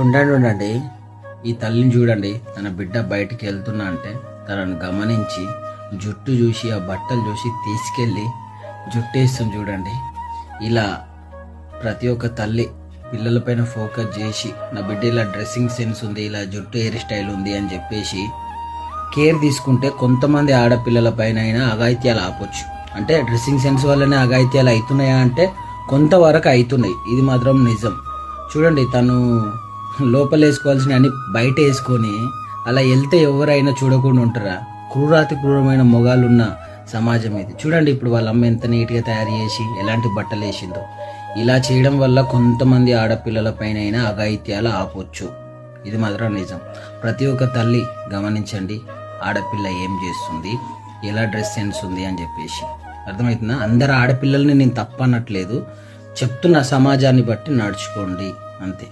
ఉండండి. ఈ తల్లిని చూడండి, తన బిడ్డ బయటికి వెళ్తున్నా అంటే తనను గమనించి జుట్టు చూసి ఆ బట్టలు చూసి తీసుకెళ్ళి జుట్టేస్తుంది చూడండి. ఇలా ప్రతి ఒక్క తల్లి పిల్లలపైన ఫోకస్ చేసి నా బిడ్డ ఇలా డ్రెస్సింగ్ సెన్స్ ఉంది, ఇలా జుట్టు హెయిర్ స్టైల్ ఉంది అని చెప్పేసి కేర్ తీసుకుంటే కొంతమంది ఆడపిల్లల పైన అయినా అఘాయిత్యాలు ఆపొచ్చు. అంటే డ్రెస్సింగ్ సెన్స్ వల్లనే అఘాయిత్యాలు అవుతున్నాయా అంటే కొంతవరకు అవుతున్నాయి, ఇది మాత్రం నిజం. చూడండి, తను లోపల వేసుకోవాల్సిన అన్ని బయట వేసుకొని అలా వెళ్తే ఎవరైనా చూడకుండా ఉంటారా? క్రూరాతి క్రూరమైన మొగాలున్న సమాజం ఇది. చూడండి ఇప్పుడు వాళ్ళ అమ్మ ఎంత నీట్గా తయారు చేసి ఎలాంటి బట్టలు వేసిందో. ఇలా చేయడం వల్ల కొంతమంది ఆడపిల్లల పైన అయినా అఘాయిత్యాలు ఆపొచ్చు, ఇది మాత్రం నిజం. ప్రతి ఒక్క తల్లి గమనించండి, ఆడపిల్ల ఏం చేస్తుంది, ఎలా డ్రెస్ సెన్స్ ఉంది అని చెప్పేసి. అర్థమవుతుందా? అందరు ఆడపిల్లల్ని నేను తప్పనట్లేదు, చెప్తున్న సమాజాన్ని బట్టి నడుచుకోండి అంతే.